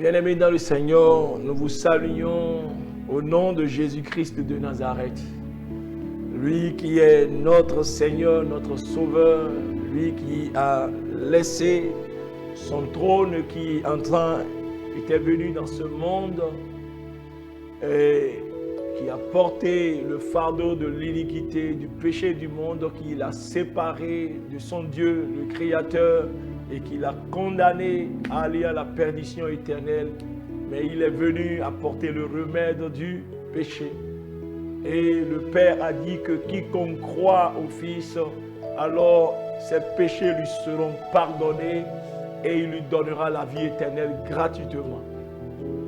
Bien-aimés dans le Seigneur, nous vous saluons au nom de Jésus-Christ de Nazareth. Lui qui est notre Seigneur, notre Sauveur, lui qui a laissé son trône, qui était venu dans ce monde et qui a porté le fardeau de l'iniquité, du péché du monde, qui l'a séparé de son Dieu, le Créateur, et qui l'a condamné à aller à la perdition éternelle. Mais il est venu apporter le remède du péché. Et le Père a dit que quiconque croit au Fils, alors ses péchés lui seront pardonnés et il lui donnera la vie éternelle gratuitement.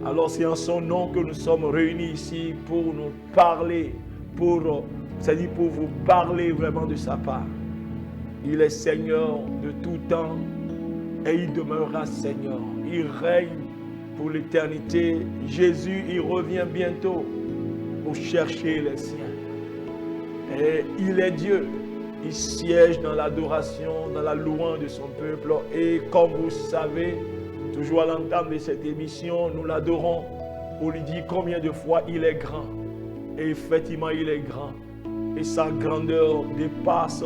Alors c'est en son nom que nous sommes réunis ici pour nous parler, c'est-à-dire pour vous parler vraiment de sa part. Il est Seigneur de tout temps et il demeurera Seigneur. Il règne pour l'éternité. Jésus, il revient bientôt pour chercher les siens. Et il est Dieu. Il siège dans l'adoration, dans la louange de son peuple. Et comme vous savez, toujours à l'entame de cette émission, nous l'adorons. On lui dit combien de fois il est grand. Et effectivement, il est grand. Et sa grandeur dépasse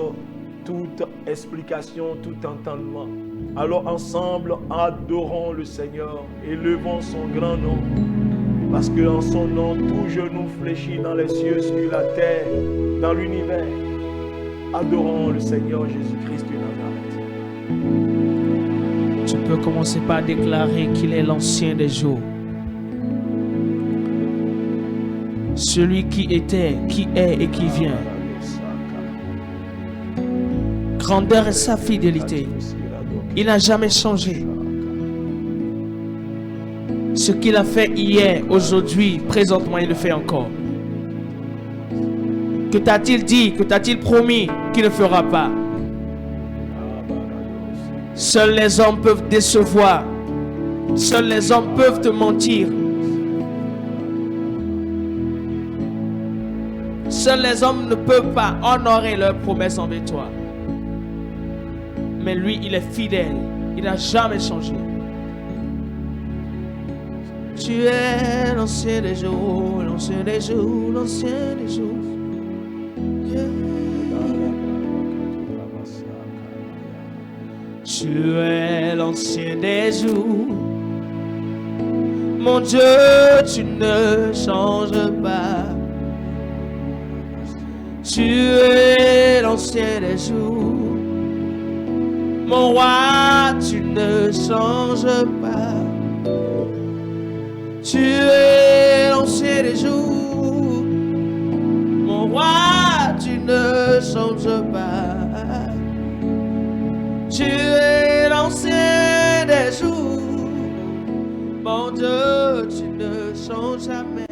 toute explication, tout entendement. Alors ensemble, adorons le Seigneur, élevons son grand nom. Parce qu'en son nom, tout genou fléchit dans les cieux, sur la terre, dans l'univers. Adorons le Seigneur Jésus-Christ de Nazareth. Tu peux commencer par déclarer qu'il est l'ancien des jours. Celui qui était, qui est et qui vient. Grandeur est sa fidélité. Il n'a jamais changé. Ce qu'il a fait hier, aujourd'hui, présentement, il le fait encore. Que t'a-t-il dit, que t'a-t-il promis qu'il ne fera pas? Seuls les hommes peuvent décevoir. Seuls les hommes peuvent te mentir. Seuls les hommes ne peuvent pas honorer leurs promesses envers toi. Mais lui, il est fidèle. Il n'a jamais changé. Tu es l'ancien des jours, l'ancien des jours, l'ancien des jours. Yeah. Tu es l'ancien des jours. Mon Dieu, tu ne changes pas. Tu es l'ancien des jours. Mon roi, tu ne changes pas. Tu es l'ancien des jours. Mon roi, tu ne changes pas. Tu es l'ancien des jours. Mon Dieu, tu ne changes jamais.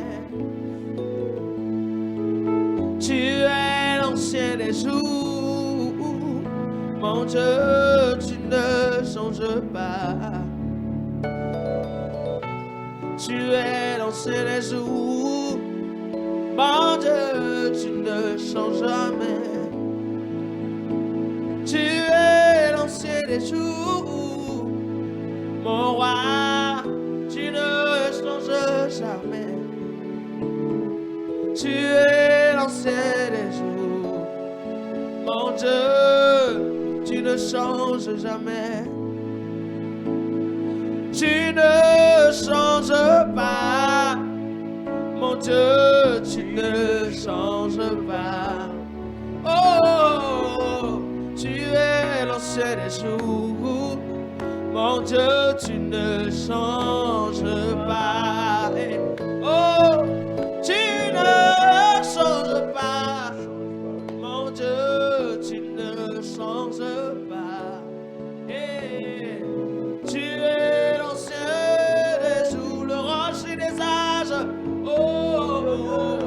Tu es l'ancien des jours. Mon Dieu, tu ne changes pas. Tu es l'ancien des jours. Mon Dieu, tu ne changes jamais. Tu es l'ancien des jours. Mon roi, tu ne changes jamais. Tu es l'ancien des jours. Mon Dieu, tu ne changes jamais. Tu ne changes pas. Mon Dieu, tu ne changes pas. Oh, tu es l'ancien des jours. Mon Dieu, tu ne changes pas. Oh, tu ne changes pas. Mon Dieu, tu ne changes pas. Hey, tu es l'ancien des jours, le rocher des âges. Oh,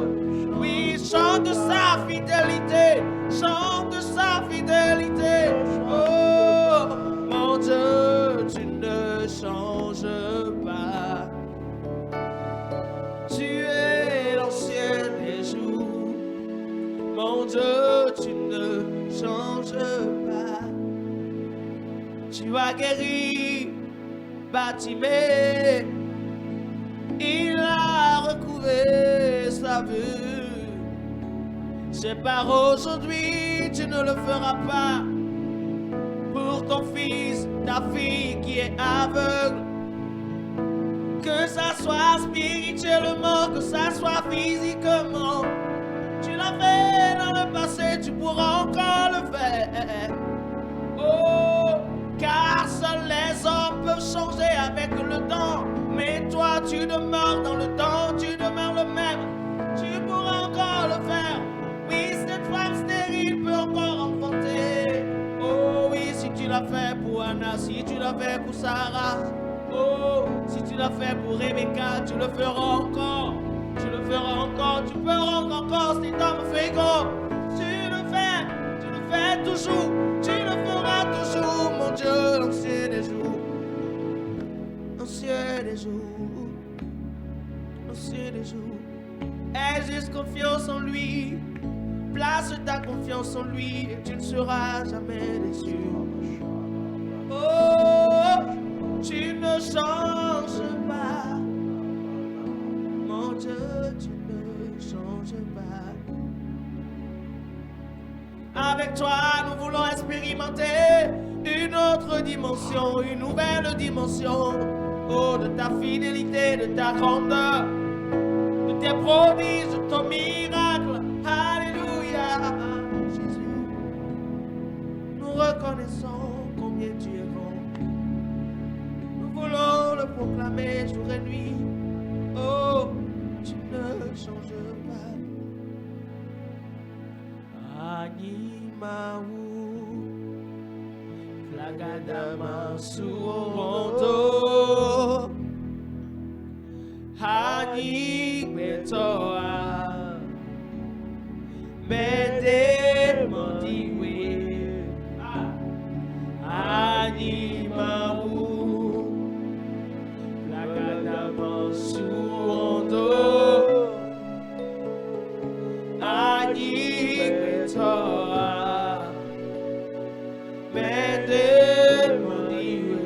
oui, chante sa fidélité, chante sa fidélité. Oh, mon Dieu, tu ne changes pas. Tu es l'ancien des jours. Mon Dieu, tu ne changes pas. Tu as guéri Bartimée il a recouvré sa vue. C'est par aujourd'hui, tu ne le feras pas. Pour ton fils, ta fille qui est aveugle, que ça soit spirituellement, que ça soit physiquement, tu l'as fait dans le passé, tu pourras encore le faire. Oh, car seuls les hommes peuvent changer avec le temps, mais toi tu demeures dans le temps, tu demeures le même, tu pourras encore le faire. Oui, cette femme stérile peut encore enfanter. Oh oui, si tu l'as fait pour Anna, si tu l'as fait pour Sarah, oh, si tu l'as fait pour Rebecca, tu le feras encore. Tu le feras encore, tu peux rendre encore cet homme fécond. Tu le fais toujours, tu le feras toujours, mon Dieu, l'ancien des jours, l'ancien des jours, l'ancien des jours. Aie juste confiance en lui, place ta confiance en lui et tu ne seras jamais déçu. Oh, tu ne changes pas. Mon Dieu, tu ne changes pas. Avec toi, nous voulons expérimenter une autre dimension, une nouvelle dimension. Oh, de ta fidélité, de ta grandeur, de tes prodiges, de ton miracle. Alléluia, Jésus. Nous reconnaissons combien tu es grand. Nous voulons le proclamer jour et nuit. Oh, tu ne changes pas. Animaou, flagadama surondo, Hanibetoa, Mede Mondiwe, Animaou, flagadama surondo, Animetoa, Mede Mondiwe,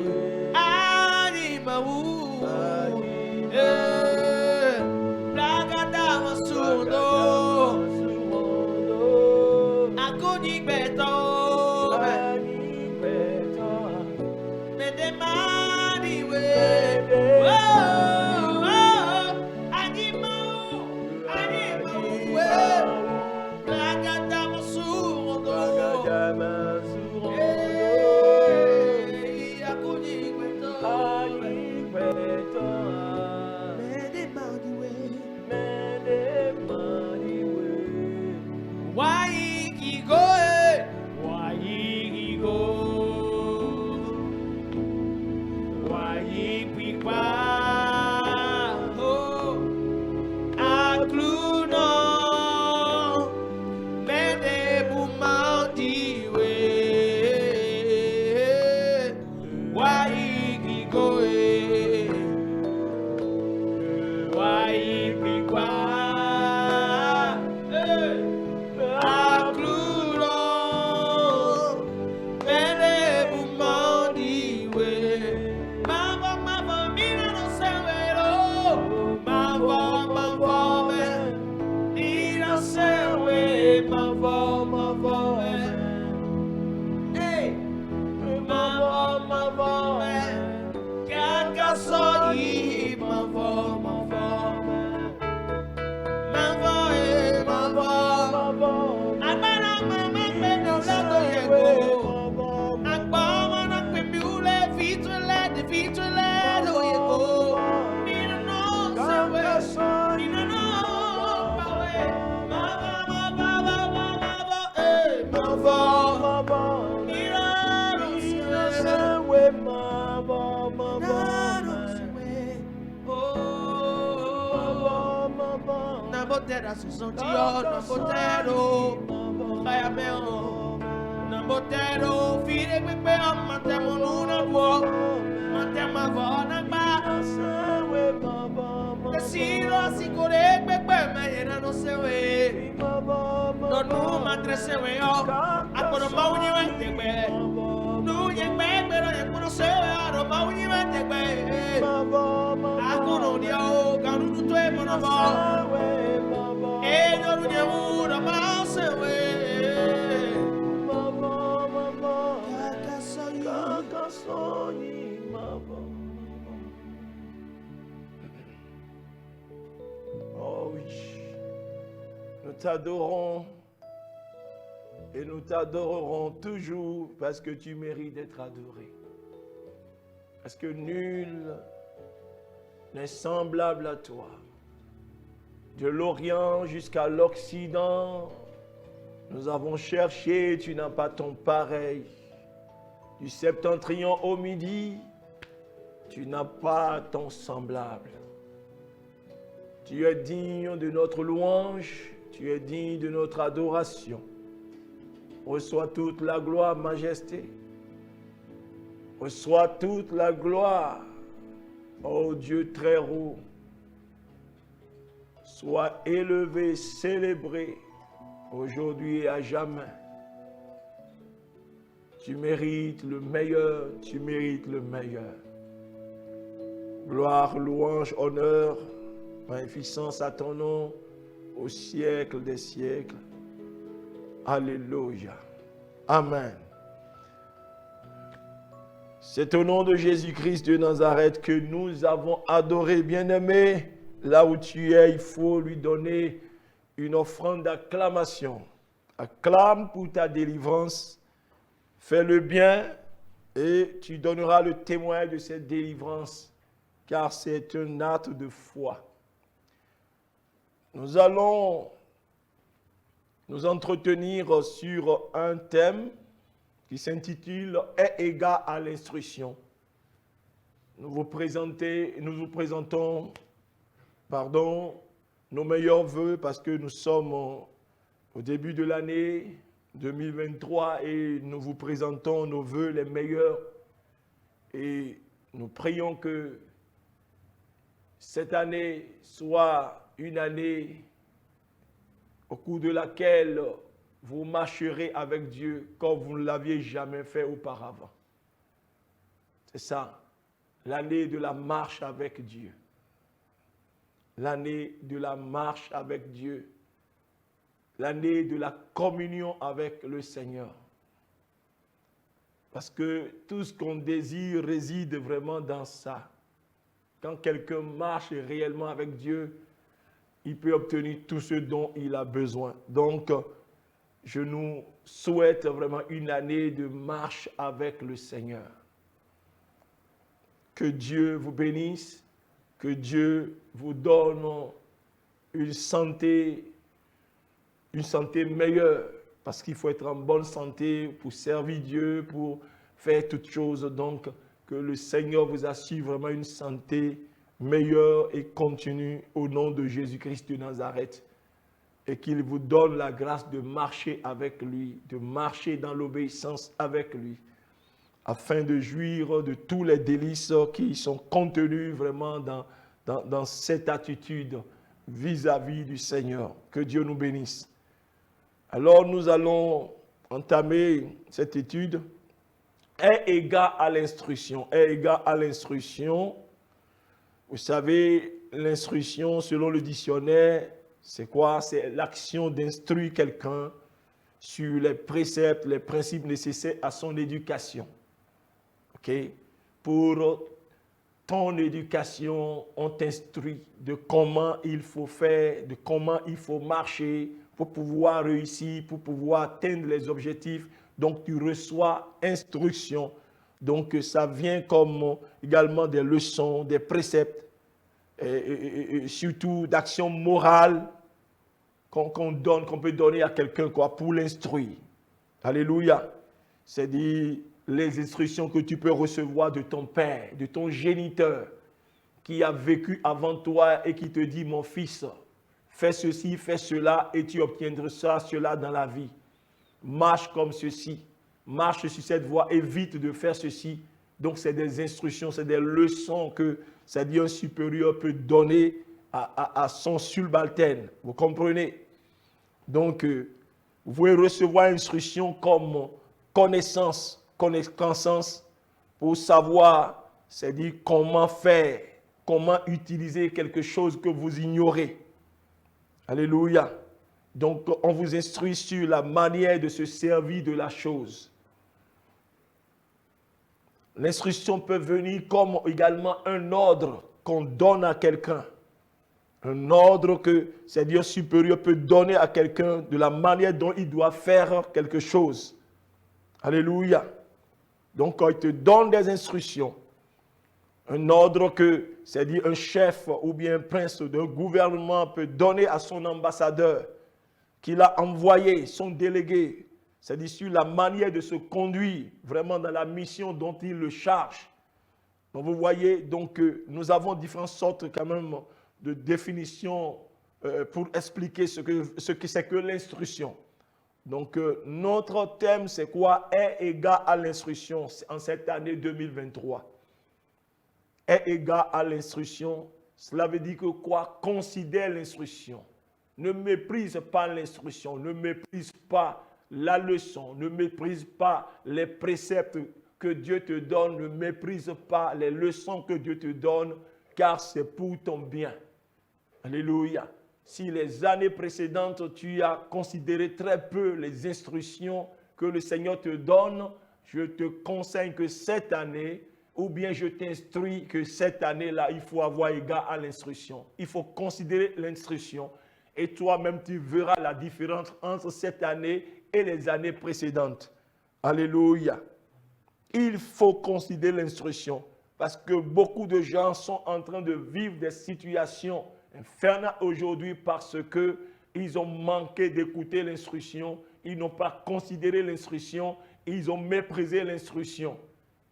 Animaou, flagadama surondo, Akunibeto, Mede Mondiwe, Nambotera susontiyo, nambotero, kayameo, nambotero, fide pepe matemo nuna bo, matema vona ba, desiro asikore pepe mayena no sewe, no nu matre sewe yo, akono mauni wentebe, nu yekbe pero yakono sewe aro mauni wentebe, akono dio. Oh oui, nous t'adorons et nous t'adorerons toujours parce que tu mérites d'être adoré. Parce que nul n'est semblable à toi. De l'Orient jusqu'à l'Occident, nous avons cherché, tu n'as pas ton pareil. Du septentrion au midi, tu n'as pas ton semblable. Tu es digne de notre louange, tu es digne de notre adoration. Reçois toute la gloire, majesté. Reçois toute la gloire, ô Dieu très haut. Sois élevé, célébré, aujourd'hui et à jamais. Tu mérites le meilleur, tu mérites le meilleur. Gloire, louange, honneur, magnificence à ton nom, au siècle des siècles. Alléluia. Amen. C'est au nom de Jésus-Christ de Nazareth que nous avons adoré, bien-aimé. Là où tu es, il faut lui donner une offrande d'acclamation. Acclame pour ta délivrance. Fais le bien et tu donneras le témoin de cette délivrance, car c'est un acte de foi. Nous allons nous entretenir sur un thème qui s'intitule « Est égal à l'instruction ». Nous vous présentons nos meilleurs vœux parce que nous sommes au début de l'année 2023 et nous vous présentons nos vœux les meilleurs et nous prions que cette année soit une année au cours de laquelle vous marcherez avec Dieu comme vous ne l'aviez jamais fait auparavant. C'est ça, l'année de la marche avec Dieu. L'année de la marche avec Dieu. L'année de la communion avec le Seigneur. Parce que tout ce qu'on désire réside vraiment dans ça. Quand quelqu'un marche réellement avec Dieu, il peut obtenir tout ce dont il a besoin. Donc, je nous souhaite vraiment une année de marche avec le Seigneur. Que Dieu vous bénisse, que Dieu vous donne une santé meilleure, parce qu'il faut être en bonne santé pour servir Dieu, pour faire toutes choses. Donc, que le Seigneur vous assure vraiment une santé meilleure et continue au nom de Jésus-Christ de Nazareth. Et qu'il vous donne la grâce de marcher avec lui, de marcher dans l'obéissance avec lui, afin de jouir de tous les délices qui sont contenus vraiment dans cette attitude vis-à-vis du Seigneur. Que Dieu nous bénisse. Alors nous allons entamer cette étude. Est égal à l'instruction. Est égal à l'instruction. Vous savez, l'instruction, selon le dictionnaire, c'est quoi? C'est l'action d'instruire quelqu'un sur les préceptes, les principes nécessaires à son éducation. OK? Pour ton éducation, on t'instruit de comment il faut faire, de comment il faut marcher pour pouvoir réussir, pour pouvoir atteindre les objectifs. Donc, tu reçois instruction. Donc, ça vient comme également des leçons, des préceptes, et surtout d'actions morales qu'on peut donner à quelqu'un pour l'instruire. Alléluia. C'est-à-dire les instructions que tu peux recevoir de ton père, de ton géniteur, qui a vécu avant toi et qui te dit, mon fils, fais ceci, fais cela, et tu obtiendras ça, cela dans la vie. Marche comme ceci, marche sur cette voie, évite de faire ceci. Donc, c'est des instructions, c'est des leçons que, c'est-à-dire un supérieur peut donner à son subalterne. Vous comprenez? Donc, vous pouvez recevoir instruction comme connaissance pour savoir, c'est-à-dire comment faire comment utiliser quelque chose que vous ignorez. Alléluia. Donc, on vous instruit sur la manière de se servir de la chose. L'instruction peut venir comme également un ordre qu'on donne à quelqu'un. Un ordre que c'est-à-dire supérieur peut donner à quelqu'un de la manière dont il doit faire quelque chose. Alléluia. Donc, quand il te donne des instructions, un ordre que, c'est-à-dire un chef ou bien un prince d'un gouvernement peut donner à son ambassadeur, qu'il a envoyé, son délégué, c'est-à-dire sur la manière de se conduire vraiment dans la mission dont il le charge. Donc vous voyez, donc nous avons différentes sortes quand même de définitions pour expliquer ce que c'est que l'instruction. Donc notre thème c'est quoi? Est égal à l'instruction en cette année 2023. Est égal à l'instruction, cela veut dire que quoi? Considère l'instruction. Ne méprise pas l'instruction, ne méprise pas la leçon, ne méprise pas les préceptes que Dieu te donne, ne méprise pas les leçons que Dieu te donne, car c'est pour ton bien. Alléluia. Si les années précédentes, tu as considéré très peu les instructions que le Seigneur te donne, je te conseille que cette année, ou bien je t'instruis que cette année-là, il faut avoir égard à l'instruction. Il faut considérer l'instruction. Et toi-même, tu verras la différence entre cette année et les années précédentes. Alléluia. Il faut considérer l'instruction parce que beaucoup de gens sont en train de vivre des situations infernales aujourd'hui parce qu'ils ont manqué d'écouter l'instruction, ils n'ont pas considéré l'instruction, ils ont méprisé l'instruction.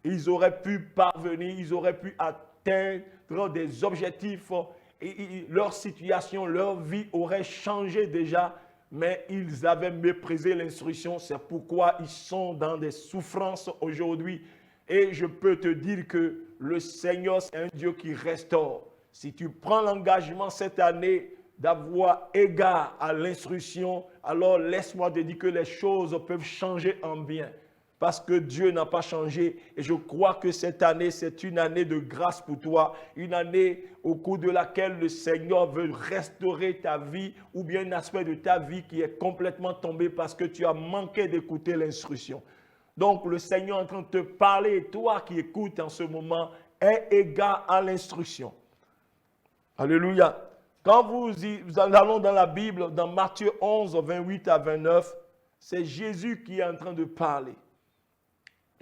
Ils auraient pu parvenir, ils auraient pu atteindre des objectifs. Et leur situation, leur vie aurait changé déjà, mais ils avaient méprisé l'instruction. C'est pourquoi ils sont dans des souffrances aujourd'hui. Et je peux te dire que le Seigneur, c'est un Dieu qui restaure. Si tu prends l'engagement cette année d'avoir égard à l'instruction, alors laisse-moi te dire que les choses peuvent changer en bien. Parce que Dieu n'a pas changé. Et je crois que cette année, c'est une année de grâce pour toi. Une année au cours de laquelle le Seigneur veut restaurer ta vie ou bien un aspect de ta vie qui est complètement tombé parce que tu as manqué d'écouter l'instruction. Donc le Seigneur est en train de te parler et toi qui écoutes en ce moment est égal à l'instruction. Alléluia. Quand nous allons dans la Bible, dans Matthieu 11, 28 à 29, c'est Jésus qui est en train de parler.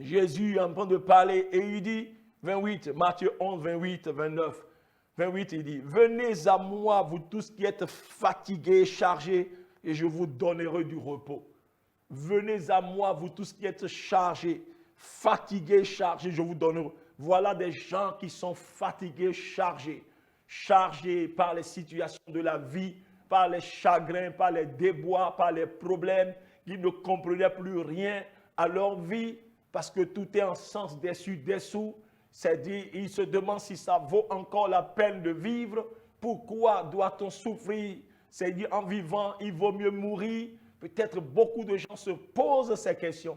Jésus est en train de parler et il dit, 28, Matthieu 11, 28, 29, 28, il dit, « Venez à moi, vous tous qui êtes fatigués, chargés, et je vous donnerai du repos. » Venez à moi, vous tous qui êtes chargés, fatigués, chargés, je vous donnerai. Voilà des gens qui sont fatigués, chargés par les situations de la vie, par les chagrins, par les déboires, par les problèmes, qui ne comprenaient plus rien à leur vie, parce que tout est en sens dessous. C'est-à-dire, ils se demandent si ça vaut encore la peine de vivre. Pourquoi doit-on souffrir? C'est-à-dire, en vivant, il vaut mieux mourir. Peut-être beaucoup de gens se posent ces questions.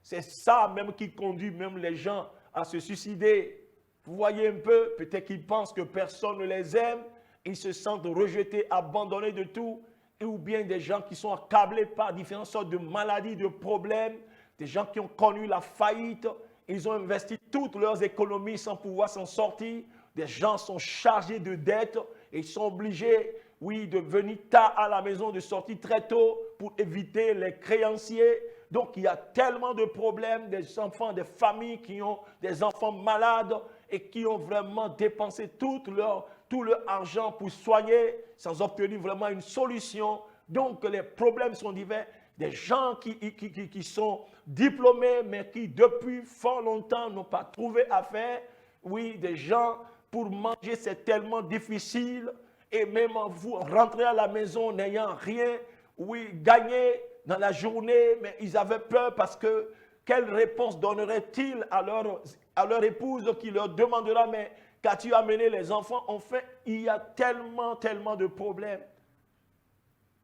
C'est ça même qui conduit même les gens à se suicider. Vous voyez un peu, peut-être qu'ils pensent que personne ne les aime. Ils se sentent rejetés, abandonnés de tout. Ou bien des gens qui sont accablés par différentes sortes de maladies, de problèmes. Des gens qui ont connu la faillite, ils ont investi toutes leurs économies sans pouvoir s'en sortir. Des gens sont chargés de dettes et ils sont obligés, oui, de venir tard à la maison, de sortir très tôt pour éviter les créanciers. Donc, il y a tellement de problèmes, des enfants, des familles qui ont des enfants malades et qui ont vraiment dépensé tout leur argent pour soigner sans obtenir vraiment une solution. Donc, les problèmes sont divers. Des gens qui sont diplômés, mais qui depuis fort longtemps n'ont pas trouvé affaire. Oui, des gens, pour manger, c'est tellement difficile. Et même vous rentrez à la maison n'ayant rien, oui, gagné dans la journée, mais ils avaient peur parce que quelle réponse donnerait-il à leur épouse qui leur demandera, mais qu'as-tu amené les enfants? Enfin, il y a tellement de problèmes.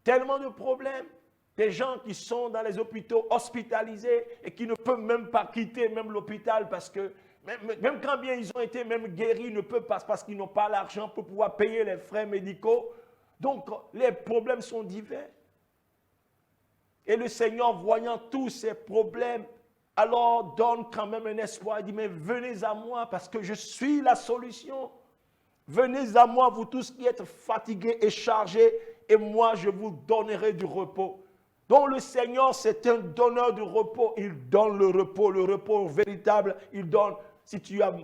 Tellement de problèmes. Des gens qui sont dans les hôpitaux hospitalisés et qui ne peuvent même pas quitter même l'hôpital parce que même quand bien ils ont été même guéris, ils ne peuvent pas parce qu'ils n'ont pas l'argent pour pouvoir payer les frais médicaux. Donc, les problèmes sont divers. Et le Seigneur, voyant tous ces problèmes, alors donne quand même un espoir. Il dit, mais venez à moi parce que je suis la solution. Venez à moi, vous tous qui êtes fatigués et chargés, et moi, je vous donnerai du repos. Donc, le Seigneur, c'est un donneur de repos. Il donne le repos véritable. Il donne, si tu as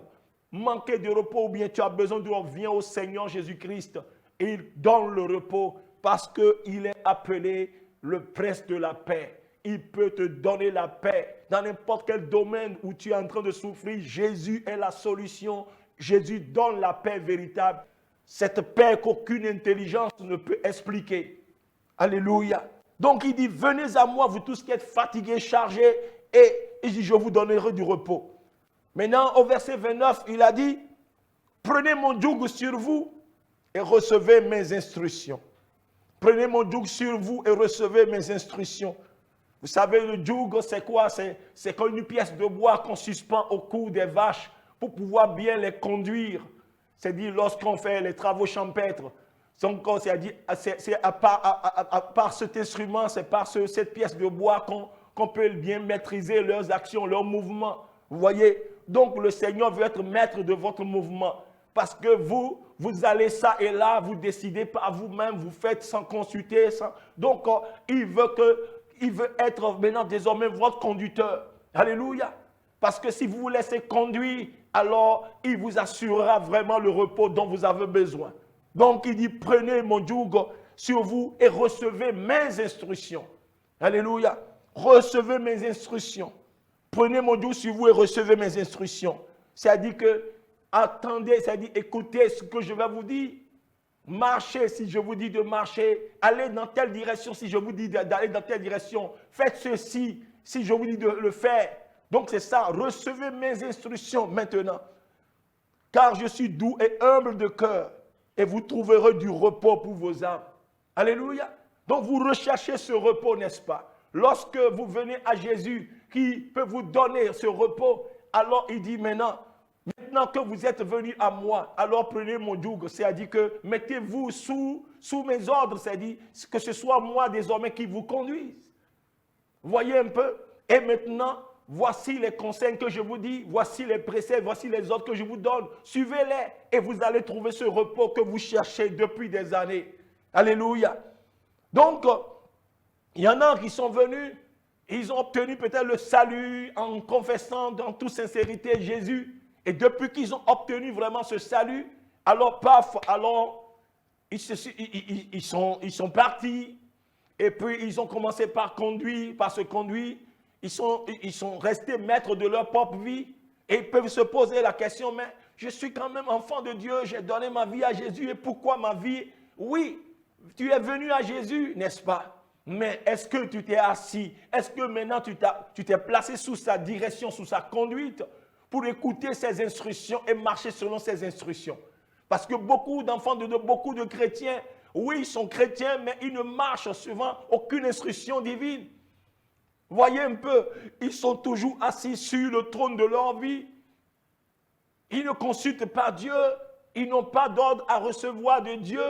manqué de repos ou bien tu as besoin de repos, viens au Seigneur Jésus-Christ. Et il donne le repos parce qu'il est appelé le prince de la paix. Il peut te donner la paix dans n'importe quel domaine où tu es en train de souffrir. Jésus est la solution. Jésus donne la paix véritable. Cette paix qu'aucune intelligence ne peut expliquer. Alléluia. Donc il dit, venez à moi, vous tous qui êtes fatigués, chargés, et il dit, je vous donnerai du repos. Maintenant, au verset 29, il a dit, prenez mon joug sur vous et recevez mes instructions. Prenez mon joug sur vous et recevez mes instructions. Vous savez, le joug, c'est quoi? C'est comme une pièce de bois qu'on suspend au cou des vaches pour pouvoir bien les conduire. C'est-à-dire, lorsqu'on fait les travaux champêtres, c'est à part cet instrument, c'est par cette pièce de bois qu'on peut bien maîtriser leurs actions, leurs mouvements. Vous voyez? Donc, le Seigneur veut être maître de votre mouvement. Parce que vous allez ça et là, vous décidez par vous-même, vous faites sans consulter. Donc, il veut être maintenant désormais votre conducteur. Alléluia. Parce que si vous vous laissez conduire, alors il vous assurera vraiment le repos dont vous avez besoin. Donc, il dit, prenez mon joug sur vous et recevez mes instructions. Alléluia. Recevez mes instructions. Prenez mon joug sur vous et recevez mes instructions. C'est-à-dire que, attendez, c'est-à-dire écoutez ce que je vais vous dire. Marchez si je vous dis de marcher. Allez dans telle direction si je vous dis d'aller dans telle direction. Faites ceci si je vous dis de le faire. Donc c'est ça, recevez mes instructions maintenant. Car je suis doux et humble de cœur. Et vous trouverez du repos pour vos âmes. Alléluia. Donc vous recherchez ce repos, n'est-ce pas? Lorsque vous venez à Jésus, qui peut vous donner ce repos, alors il dit maintenant que vous êtes venus à moi, alors prenez mon joug. C'est-à-dire que mettez-vous sous mes ordres. C'est-à-dire que ce soit moi désormais qui vous conduise. Voyez un peu? Et maintenant, voici les conseils que je vous dis, voici les préceptes, voici les ordres que je vous donne. Suivez-les et vous allez trouver ce repos que vous cherchez depuis des années. Alléluia. Donc, il y en a qui sont venus, ils ont obtenu peut-être le salut en confessant dans toute sincérité Jésus. Et depuis qu'ils ont obtenu vraiment ce salut, alors paf, alors ils sont partis. Et puis ils ont commencé par se conduire. Ils sont restés maîtres de leur propre vie. Et ils peuvent se poser la question, mais je suis quand même enfant de Dieu, j'ai donné ma vie à Jésus. Et pourquoi ma vie? Oui, tu es venu à Jésus, n'est-ce pas? Mais est-ce que tu t'es assis? Est-ce que maintenant tu t'es placé sous sa direction, sous sa conduite pour écouter ses instructions et marcher selon ses instructions? Parce que beaucoup d'enfants, beaucoup de chrétiens, oui, ils sont chrétiens, mais ils ne marchent souvent aucune instruction divine. Voyez un peu, ils sont toujours assis sur le trône de leur vie. Ils ne consultent pas Dieu. Ils n'ont pas d'ordre à recevoir de Dieu.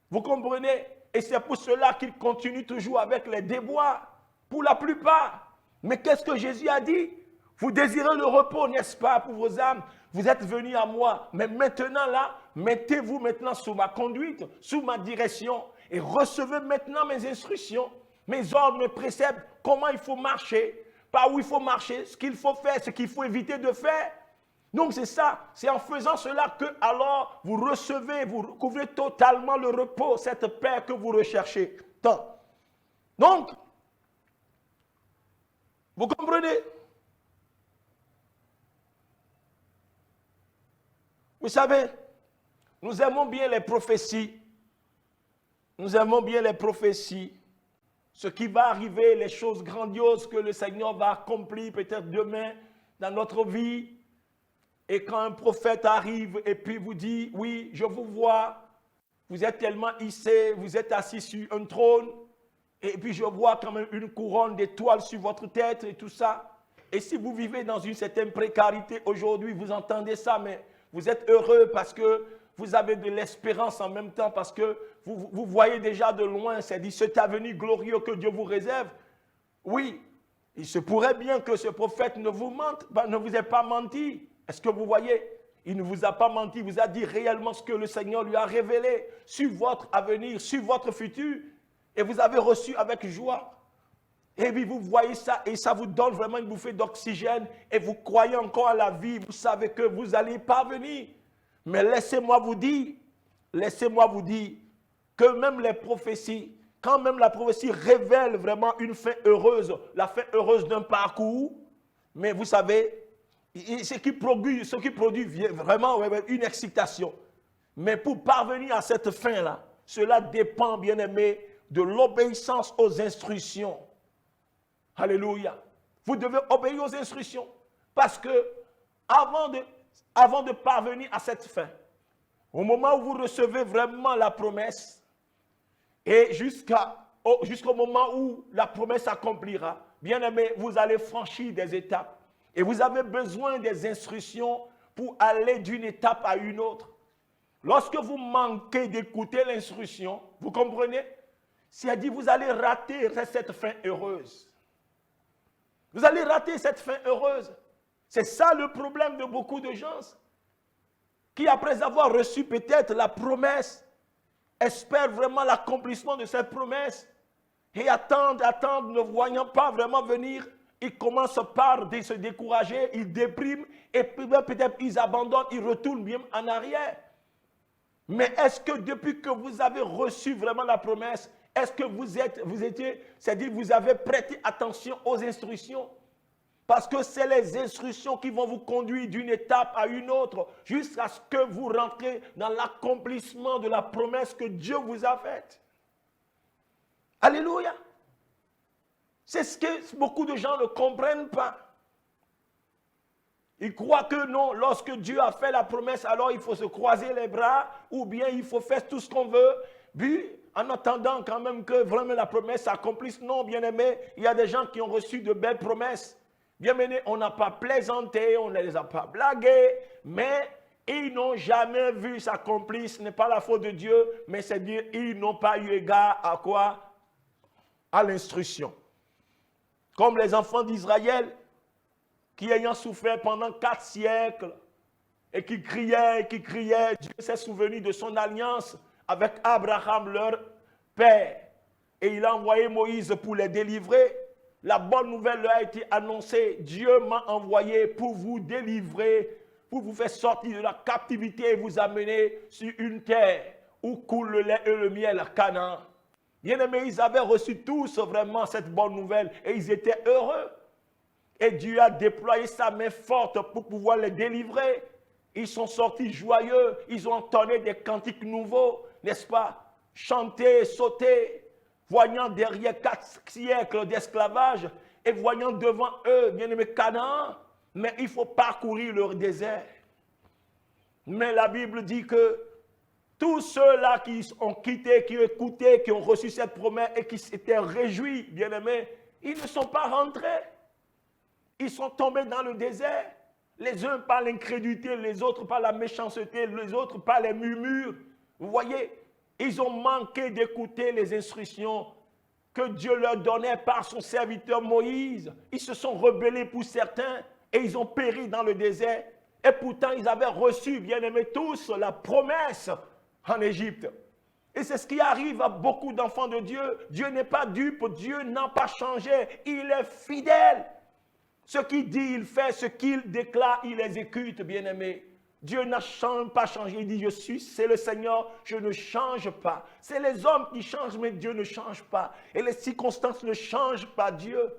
Vous comprenez? Et c'est pour cela qu'ils continuent toujours avec les déboires, pour la plupart. Mais qu'est-ce que Jésus a dit? Vous désirez le repos, n'est-ce pas, pour vos âmes? Vous êtes venus à moi. Mais maintenant là, mettez-vous maintenant sous ma conduite, sous ma direction, et recevez maintenant mes instructions, mes ordres, mes préceptes, comment il faut marcher, par où il faut marcher, ce qu'il faut faire, ce qu'il faut éviter de faire. Donc c'est ça, c'est en faisant cela que alors vous recevez, vous recouvrez totalement le repos, cette paix que vous recherchez tant. Donc, vous comprenez? Vous savez, nous aimons bien les prophéties. Nous aimons bien les prophéties. Ce qui va arriver, les choses grandioses que le Seigneur va accomplir peut-être demain dans notre vie. Et quand un prophète arrive et puis vous dit, oui, je vous vois, vous êtes tellement hissé, vous êtes assis sur un trône, et puis je vois quand même une couronne d'étoiles sur votre tête et tout ça. Et si vous vivez dans une certaine précarité aujourd'hui, vous entendez ça, mais vous êtes heureux parce que vous avez de l'espérance en même temps, parce que vous voyez déjà de loin, c'est dit, cet avenir glorieux que Dieu vous réserve. Oui, il se pourrait bien que ce prophète ne vous mente, ne vous ait pas menti. Est-ce que vous voyez? Il ne vous a pas menti, il vous a dit réellement ce que le Seigneur lui a révélé sur votre avenir, sur votre futur. Et vous avez reçu avec joie. Et puis vous voyez ça et ça vous donne vraiment une bouffée d'oxygène. Et vous croyez encore à la vie, vous savez que vous allez parvenir. Mais laissez-moi vous dire que même les prophéties, quand même la prophétie révèle vraiment une fin heureuse, la fin heureuse d'un parcours, mais vous savez, ce qui produit vraiment une excitation. Mais pour parvenir à cette fin-là, cela dépend, bien aimé, de l'obéissance aux instructions. Alléluia. Vous devez obéir aux instructions. Parce que avant de parvenir à cette fin, au moment où vous recevez vraiment la promesse, et jusqu'au moment où la promesse s'accomplira, bien aimé, vous allez franchir des étapes. Et vous avez besoin des instructions pour aller d'une étape à une autre. Lorsque vous manquez d'écouter l'instruction, vous comprenez? C'est-à-dire vous allez rater cette fin heureuse. Vous allez rater cette fin heureuse. C'est ça le problème de beaucoup de gens qui, après avoir reçu peut-être la promesse, espèrent vraiment l'accomplissement de cette promesse et attendent, ne voyant pas vraiment venir. Ils commencent par se décourager, ils dépriment et peut-être ils abandonnent, ils retournent bien en arrière. Mais est-ce que depuis que vous avez reçu vraiment la promesse, est-ce que c'est-à-dire vous avez prêté attention aux instructions? Parce que c'est les instructions qui vont vous conduire d'une étape à une autre jusqu'à ce que vous rentrez dans l'accomplissement de la promesse que Dieu vous a faite. Alléluia. C'est ce que beaucoup de gens ne comprennent pas. Ils croient que non, lorsque Dieu a fait la promesse, alors il faut se croiser les bras ou bien il faut faire tout ce qu'on veut. Puis, en attendant quand même que vraiment la promesse s'accomplisse. Non, bien aimé, il y a des gens qui ont reçu de belles promesses. Bien aimé, on n'a pas plaisanté, on ne les a pas blagués, mais ils n'ont jamais vu s'accomplir. Ce n'est pas la faute de Dieu, mais c'est dire ils n'ont pas eu égard à quoi? À l'instruction. Comme les enfants d'Israël, qui ayant souffert pendant 4 siècles, et qui criaient, Dieu s'est souvenu de son alliance avec Abraham, leur père. Et il a envoyé Moïse pour les délivrer. La bonne nouvelle leur a été annoncée. Dieu m'a envoyé pour vous délivrer, pour vous faire sortir de la captivité et vous amener sur une terre où coule le lait et le miel, Canaan. Bien-aimés, ils avaient reçu tous vraiment cette bonne nouvelle et ils étaient heureux. Et Dieu a déployé sa main forte pour pouvoir les délivrer. Ils sont sortis joyeux, ils ont entonné des cantiques nouveaux, n'est-ce pas? Chanter, sauter, voyant derrière 4 siècles d'esclavage et voyant devant eux, bien-aimés, Canaan, mais il faut parcourir le désert. Mais la Bible dit que tous ceux-là qui ont quitté, qui ont écouté, qui ont reçu cette promesse et qui s'étaient réjouis, bien-aimés, ils ne sont pas rentrés. Ils sont tombés dans le désert. Les uns par l'incrédulité, les autres par la méchanceté, les autres par les murmures. Vous voyez, ils ont manqué d'écouter les instructions que Dieu leur donnait par son serviteur Moïse. Ils se sont rebellés pour certains et ils ont péri dans le désert. Et pourtant, ils avaient reçu, bien aimés tous, la promesse en Égypte. Et c'est ce qui arrive à beaucoup d'enfants de Dieu. Dieu n'est pas dupe, Dieu n'a pas changé, il est fidèle. Ce qu'il dit, il fait, ce qu'il déclare, il exécute, bien-aimé. Dieu n'a pas changé, il dit, c'est le Seigneur, je ne change pas. C'est les hommes qui changent, mais Dieu ne change pas. Et les circonstances ne changent pas Dieu.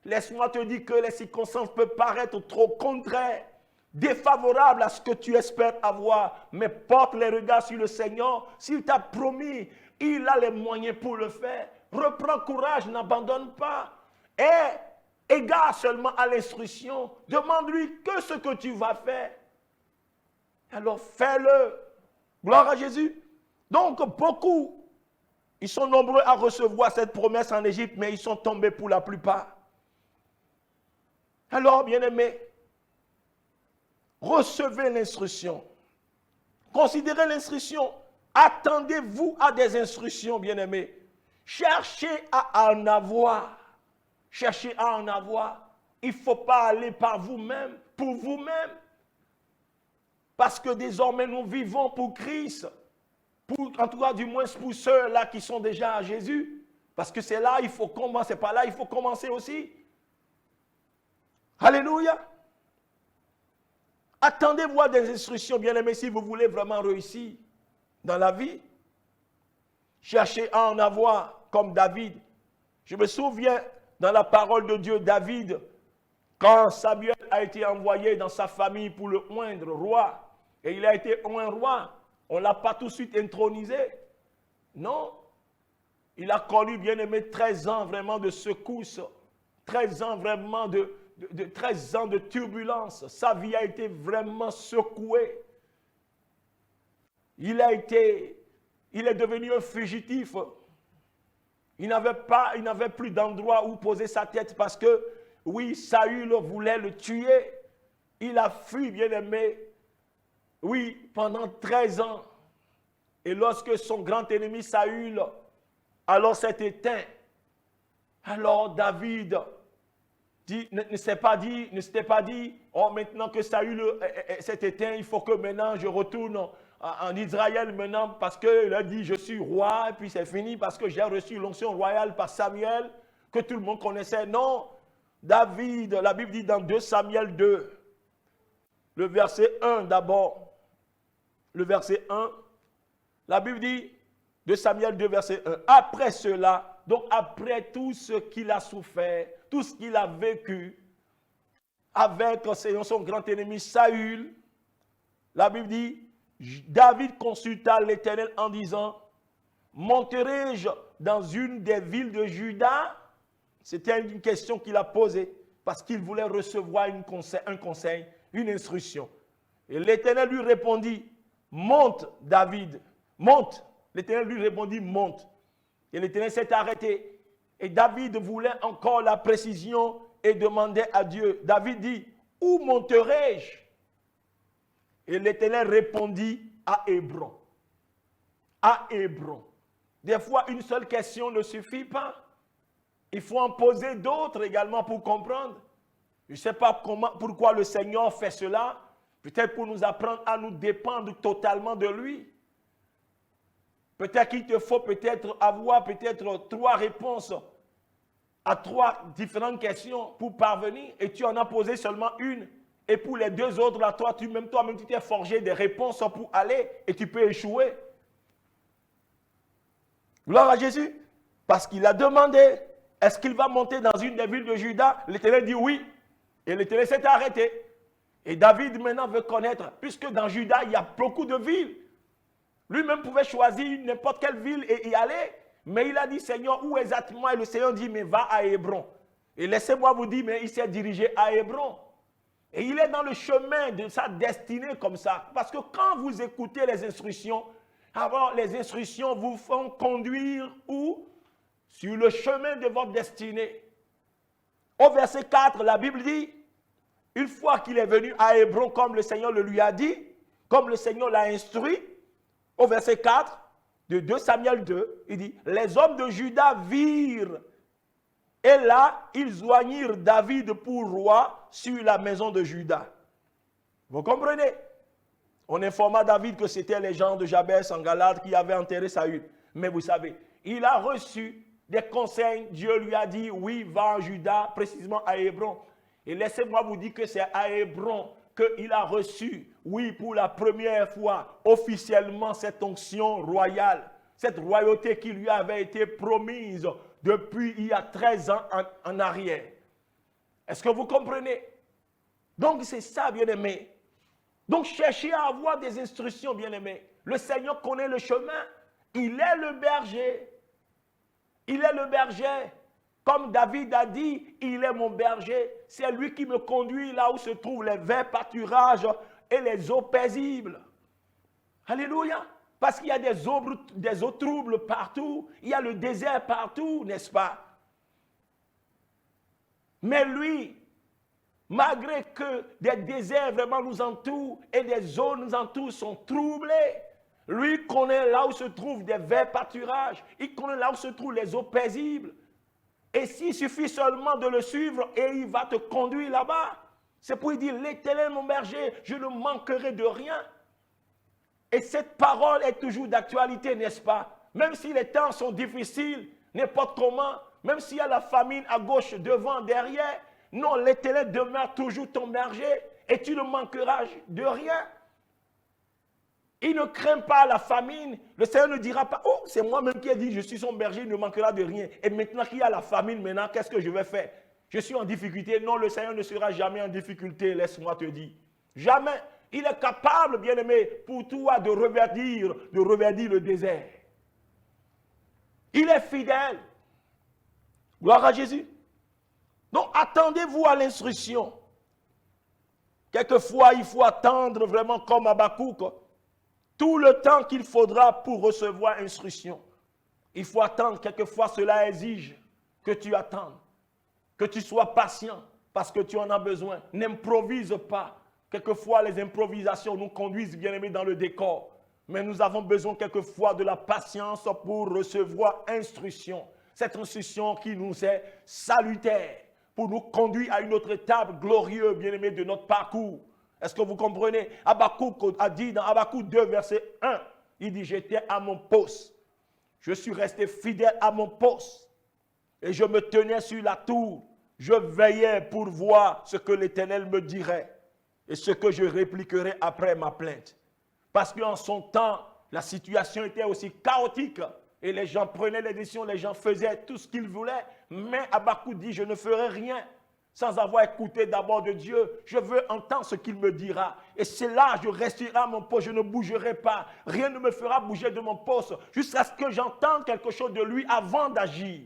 Laisse-moi te dire que les circonstances peuvent paraître trop contraires, défavorables à ce que tu espères avoir, mais porte les regards sur le Seigneur. S'il t'a promis, il a les moyens pour le faire. Reprends courage, n'abandonne pas. Et égare seulement à l'instruction. Demande-lui que ce que tu vas faire. Alors fais-le. Gloire à Jésus. Donc beaucoup, ils sont nombreux à recevoir cette promesse en Égypte, mais ils sont tombés pour la plupart. Alors, bien-aimés, recevez l'instruction. Considérez l'instruction. Attendez-vous à des instructions, bien-aimés. Cherchez à en avoir. Cherchez à en avoir. Il ne faut pas aller par vous-même, pour vous-même. Parce que désormais, nous vivons pour Christ. En tout cas, du moins pour ceux-là qui sont déjà à Jésus. Parce que c'est là, il faut commencer. C'est pas là, il faut commencer aussi. Alléluia. Attendez-vous à des instructions, bien-aimés, si vous voulez vraiment réussir dans la vie. Cherchez à en avoir comme David. Je me souviens dans la parole de Dieu, David, quand Samuel a été envoyé dans sa famille pour le oindre roi, et il a été oint roi, on ne l'a pas tout de suite intronisé. Non. Il a connu, bien-aimé, 13 ans vraiment de secousses, 13 ans vraiment de 13 ans de turbulence. Sa vie a été vraiment secouée. Il est devenu un fugitif. Il n'avait plus d'endroit où poser sa tête parce que, oui, Saül voulait le tuer. Il a fui, bien-aimé, oui, pendant 13 ans. Et lorsque son grand ennemi Saül, alors s'est éteint, alors David ne s'était pas dit, oh, maintenant que Saül s'est éteint, il faut que maintenant je retourne en Israël maintenant parce qu'il a dit je suis roi et puis c'est fini parce que j'ai reçu l'onction royale par Samuel que tout le monde connaissait. Non, David, la Bible dit dans 2 Samuel 2, le verset 1 d'abord, le verset 1, la Bible dit 2 Samuel 2 verset 1, après cela, donc après tout ce qu'il a souffert, tout ce qu'il a vécu avec son grand ennemi Saül, la Bible dit, David consulta l'Éternel en disant, monterai-je dans une des villes de Juda? C'était une question qu'il a posée parce qu'il voulait recevoir un conseil, une instruction. Et l'Éternel lui répondit, monte David, monte. L'Éternel lui répondit, monte. Et l'Éternel s'est arrêté. Et David voulait encore la précision et demandait à Dieu. David dit, où monterai-je? Et l'Éternel répondit, à Hébron. À Hébron. Des fois, une seule question ne suffit pas. Il faut en poser d'autres également pour comprendre. Je ne sais pas pourquoi le Seigneur fait cela. Peut-être pour nous apprendre à nous dépendre totalement de lui. Peut-être qu'il te faut avoir 3 réponses à 3 différentes questions pour parvenir et tu en as posé seulement une. Et pour les 2 autres, là, toi-même, tu t'es forgé des réponses pour aller et tu peux échouer. Gloire à Jésus. Parce qu'il a demandé, est-ce qu'il va monter dans une des villes de Juda? L'Éternel dit oui. Et l'Éternel s'est arrêté. Et David maintenant veut connaître, puisque dans Juda, il y a beaucoup de villes. Lui-même pouvait choisir n'importe quelle ville et y aller. Mais il a dit, Seigneur, où exactement? Et le Seigneur dit, mais va à Hébron. Et laissez-moi vous dire, mais il s'est dirigé à Hébron. Et il est dans le chemin de sa destinée comme ça. Parce que quand vous écoutez les instructions, alors les instructions vous font conduire où? Sur le chemin de votre destinée. Au verset 4, la Bible dit, une fois qu'il est venu à Hébron, comme le Seigneur le lui a dit, comme le Seigneur l'a instruit, au verset 4 de 2 Samuel 2, il dit, les hommes de Juda virent, et là, ils joignirent David pour roi sur la maison de Juda. Vous comprenez? On informa David que c'était les gens de Jabès en Galade qui avaient enterré Saül. Mais vous savez, il a reçu des conseils. Dieu lui a dit, oui, va en Juda, précisément à Hébron. Et laissez-moi vous dire que c'est à Hébron qu'il a reçu, oui, pour la première fois, officiellement cette onction royale, cette royauté qui lui avait été promise depuis il y a 13 ans en arrière. Est-ce que vous comprenez? Donc c'est ça, bien-aimé. Donc cherchez à avoir des instructions, bien-aimé. Le Seigneur connaît le chemin. Il est le berger. Il est le berger. Comme David a dit, il est mon berger. C'est lui qui me conduit là où se trouvent les verts pâturages et les eaux paisibles. Alléluia. Parce qu'il y a des eaux troubles partout. Il y a le désert partout, n'est-ce pas? Mais lui malgré que des déserts vraiment nous entourent et des zones nous entourent sont troublées, lui connaît là où se trouvent des verts pâturages, il connaît là où se trouvent les eaux paisibles. Et s'il suffit seulement de le suivre et il va te conduire là-bas. C'est pour lui dire, l'Éternel mon berger, je ne manquerai de rien. Et cette parole est toujours d'actualité, n'est-ce pas? Même si les temps sont difficiles, n'importe comment, même s'il y a la famine à gauche, devant, derrière, non, l'Éternel demeure toujours ton berger et tu ne manqueras de rien. Il ne craint pas la famine. Le Seigneur ne dira pas, oh, c'est moi-même qui ai dit, je suis son berger, il ne manquera de rien. Et maintenant qu'il y a la famine, maintenant, qu'est-ce que je vais faire? Je suis en difficulté. Non, le Seigneur ne sera jamais en difficulté, laisse-moi te dire. Jamais. Il est capable, bien-aimé, pour toi de reverdir le désert. Il est fidèle. Gloire à Jésus. Donc, attendez-vous à l'instruction. Quelquefois, il faut attendre vraiment comme Habakkuk, tout le temps qu'il faudra pour recevoir instruction. Il faut attendre. Quelquefois, cela exige que tu attendes, que tu sois patient parce que tu en as besoin. N'improvise pas. Quelquefois, les improvisations nous conduisent, bien-aimés, dans le décor. Mais nous avons besoin quelquefois de la patience pour recevoir instruction. Cette instruction qui nous est salutaire pour nous conduire à une autre étape glorieuse, bien-aimés, de notre parcours. Est-ce que vous comprenez? Habakkuk a dit dans Habakkuk 2, verset 1, il dit, j'étais à mon poste. Je suis resté fidèle à mon poste. Et je me tenais sur la tour. Je veillais pour voir ce que l'Éternel me dirait. Et ce que je répliquerai après ma plainte. Parce qu'en son temps, la situation était aussi chaotique. Et les gens prenaient les décisions, les gens faisaient tout ce qu'ils voulaient. Mais Habakkuk dit, je ne ferai rien sans avoir écouté d'abord de Dieu. Je veux entendre ce qu'il me dira. Et c'est là, je resterai à mon poste, je ne bougerai pas. Rien ne me fera bouger de mon poste jusqu'à ce que j'entende quelque chose de lui avant d'agir.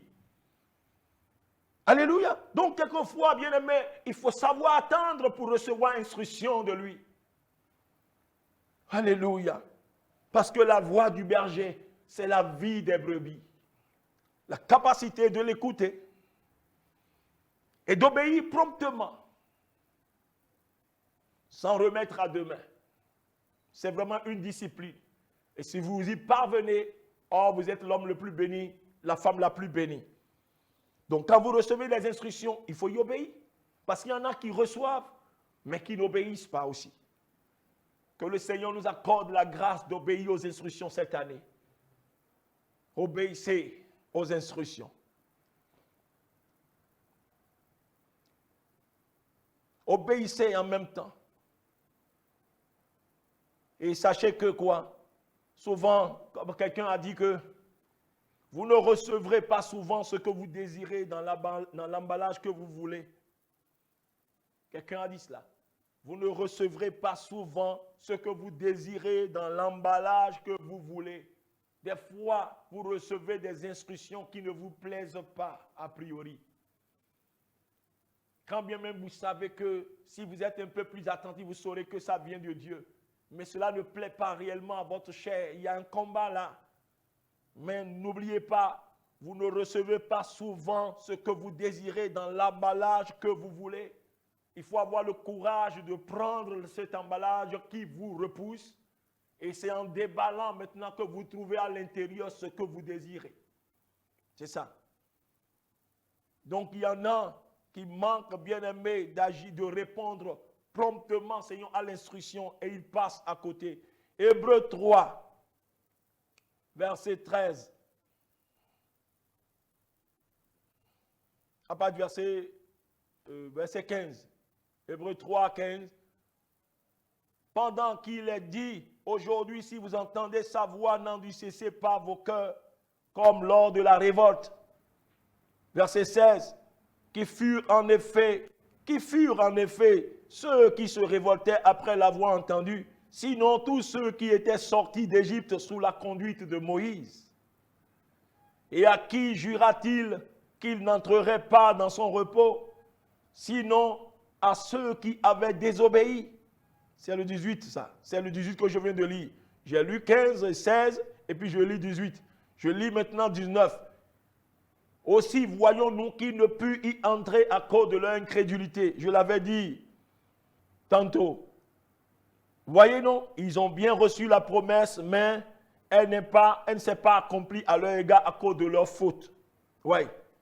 Alléluia. Donc, quelquefois, bien-aimé, il faut savoir attendre pour recevoir instruction de lui. Alléluia. Parce que la voix du berger, c'est la vie des brebis. La capacité de l'écouter et d'obéir promptement, sans remettre à demain. C'est vraiment une discipline. Et si vous y parvenez, oh, vous êtes l'homme le plus béni, la femme la plus bénie. Donc, quand vous recevez les instructions, il faut y obéir. Parce qu'il y en a qui reçoivent, mais qui n'obéissent pas aussi. Que le Seigneur nous accorde la grâce d'obéir aux instructions cette année. Obéissez aux instructions. Obéissez en même temps. Et sachez que quoi? Souvent, comme quelqu'un a dit que vous ne recevrez pas souvent ce que vous désirez dans l'emballage que vous voulez. Quelqu'un a dit cela. Vous ne recevrez pas souvent ce que vous désirez dans l'emballage que vous voulez. Des fois, vous recevez des instructions qui ne vous plaisent pas a priori. Quand bien même vous savez que si vous êtes un peu plus attentif, vous saurez que ça vient de Dieu. Mais cela ne plaît pas réellement à votre chair. Il y a un combat là. Mais n'oubliez pas, vous ne recevez pas souvent ce que vous désirez dans l'emballage que vous voulez. Il faut avoir le courage de prendre cet emballage qui vous repousse. Et c'est en déballant maintenant que vous trouvez à l'intérieur ce que vous désirez. C'est ça. Donc il y en a qui manquent, bien-aimés, d'agir, de répondre promptement, Seigneur, à l'instruction et ils passent à côté. Hébreux 3. Verset 13. À partir du verset 15. Hébreux 3, 15. Pendant qu'il est dit, aujourd'hui, si vous entendez sa voix, n'endurcissez pas vos cœurs, comme lors de la révolte. Verset 16. Qui furent en effet ceux qui se révoltaient après l'avoir entendu, sinon tous ceux qui étaient sortis d'Égypte sous la conduite de Moïse. Et à qui jura-t-il qu'il n'entrerait pas dans son repos, sinon à ceux qui avaient désobéi? C'est le 18 ça, c'est le 18 que je viens de lire. J'ai lu 15 et 16 et puis je lis 18. Je lis maintenant 19. Aussi voyons-nous qu'ils ne purent y entrer à cause de leur incrédulité. Je l'avais dit tantôt. Voyez, non, ils ont bien reçu la promesse, mais elle ne s'est pas accomplie à leur égard à cause de leur faute. Oui,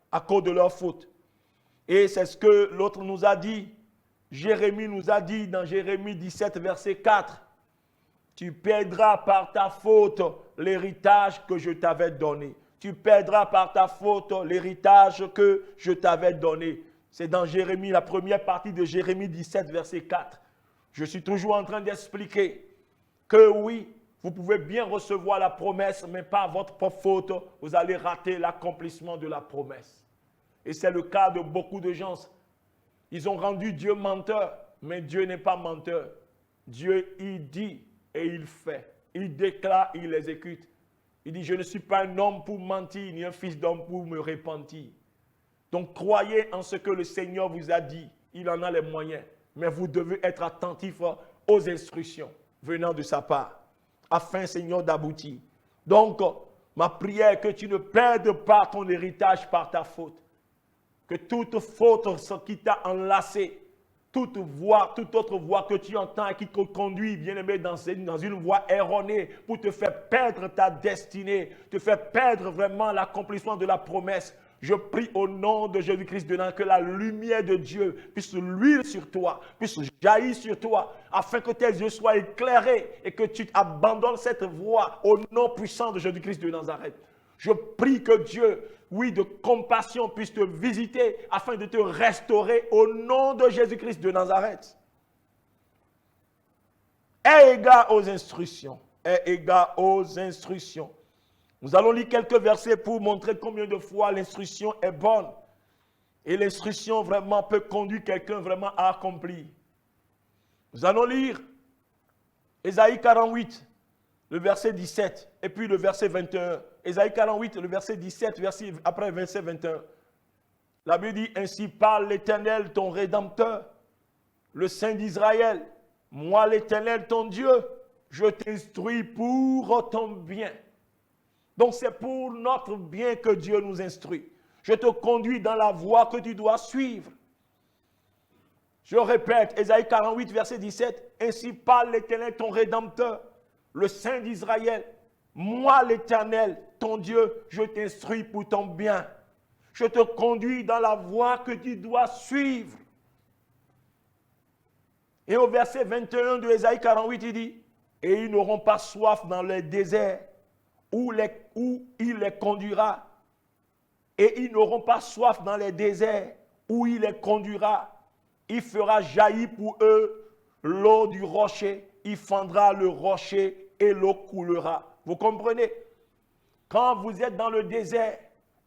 à cause de leur faute. Et c'est ce que l'autre nous a dit. Jérémie nous a dit dans Jérémie 17, verset 4. Tu perdras par ta faute l'héritage que je t'avais donné. Tu perdras par ta faute l'héritage que je t'avais donné. C'est dans Jérémie, la première partie de Jérémie 17, verset 4. Je suis toujours en train d'expliquer que oui, vous pouvez bien recevoir la promesse, mais par votre propre faute, vous allez rater l'accomplissement de la promesse. Et c'est le cas de beaucoup de gens. Ils ont rendu Dieu menteur, mais Dieu n'est pas menteur. Dieu, il dit et il fait. Il déclare, il exécute. Il dit, je ne suis pas un homme pour mentir, ni un fils d'homme pour me repentir. Donc, croyez en ce que le Seigneur vous a dit. Il en a les moyens. Mais vous devez être attentif aux instructions venant de sa part, afin, Seigneur, d'aboutir. Donc, ma prière est que tu ne perdes pas ton héritage par ta faute. Que toute faute qui t'a enlacé, toute autre voie que tu entends et qui te conduit, bien-aimé, dans une voie erronée pour te faire perdre ta destinée, te faire perdre vraiment l'accomplissement de la promesse. Je prie au nom de Jésus-Christ de Nazareth que la lumière de Dieu puisse luire sur toi, puisse jaillir sur toi, afin que tes yeux soient éclairés et que tu abandonnes cette voie au nom puissant de Jésus-Christ de Nazareth. Je prie que Dieu, oui, de compassion, puisse te visiter afin de te restaurer au nom de Jésus-Christ de Nazareth. Aie égard aux instructions. Aie égard aux instructions. Nous allons lire quelques versets pour montrer combien de fois l'instruction est bonne. Et l'instruction vraiment peut conduire quelqu'un vraiment à accomplir. Nous allons lire Ésaïe 48, le verset 17, et puis le verset 21. Ésaïe 48, le verset 17, après verset 21. La Bible dit, ainsi parle l'Éternel, ton Rédempteur, le Saint d'Israël. Moi, l'Éternel, ton Dieu, je t'instruis pour ton bien. Donc c'est pour notre bien que Dieu nous instruit. Je te conduis dans la voie que tu dois suivre. Je répète, Ésaïe 48, verset 17. Ainsi parle l'Éternel, ton Rédempteur, le Saint d'Israël. Moi, l'Éternel, ton Dieu, je t'instruis pour ton bien. Je te conduis dans la voie que tu dois suivre. Et au verset 21 de Ésaïe 48, il dit, et ils n'auront pas soif dans le désert, où il les conduira. Et ils n'auront pas soif dans les déserts, où il les conduira. Il fera jaillir pour eux l'eau du rocher. Il fendra le rocher et l'eau coulera. Vous comprenez? Quand vous êtes dans le désert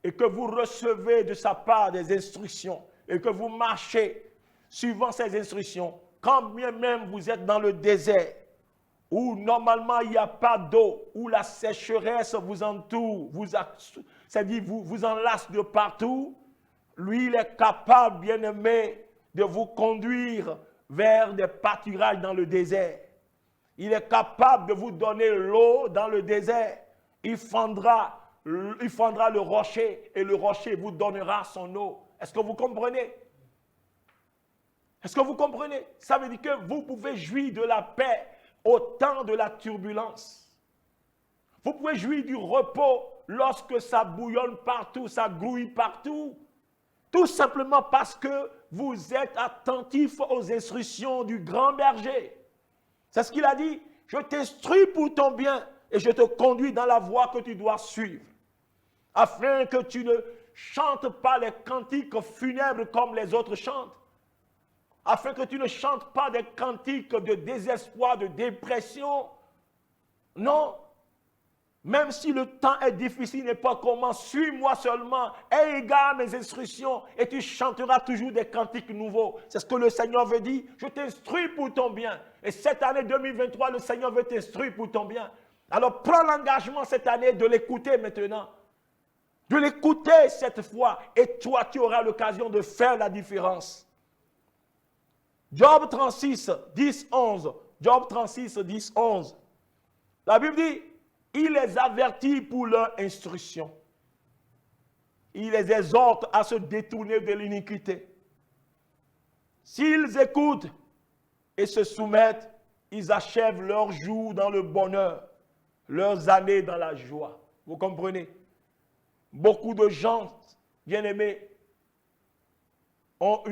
et que vous recevez de sa part des instructions et que vous marchez suivant ces instructions, quand bien même vous êtes dans le désert, où normalement il n'y a pas d'eau, où la sécheresse vous entoure, c'est-à-dire vous enlace de partout, lui, il est capable, bien-aimé, de vous conduire vers des pâturages dans le désert. Il est capable de vous donner l'eau dans le désert. Il fendra le rocher et le rocher vous donnera son eau. Est-ce que vous comprenez? Est-ce que vous comprenez? Ça veut dire que vous pouvez jouir de la paix au temps de la turbulence. Vous pouvez jouir du repos lorsque ça bouillonne partout, ça grouille partout. Tout simplement parce que vous êtes attentif aux instructions du grand berger. C'est ce qu'il a dit. Je t'instruis pour ton bien et je te conduis dans la voie que tu dois suivre. Afin que tu ne chantes pas les cantiques funèbres comme les autres chantent. Afin que tu ne chantes pas des cantiques de désespoir, de dépression. Non. Même si le temps est difficile, n'est pas comment, suis-moi seulement, aie égard à mes instructions et tu chanteras toujours des cantiques nouveaux. C'est ce que le Seigneur veut dire. Je t'instruis pour ton bien. Et cette année 2023, le Seigneur veut t'instruire pour ton bien. Alors prends l'engagement cette année de l'écouter maintenant. De l'écouter cette fois. Et toi, tu auras l'occasion de faire la différence. Job 36, 10, 11. Job 36, 10, 11. La Bible dit, il les avertit pour leur instruction. il les exhorte à se détourner de l'iniquité. S'ils écoutent et se soumettent, ils achèvent leurs jours dans le bonheur, leurs années dans la joie. Vous comprenez? Beaucoup de gens, bien-aimés, ont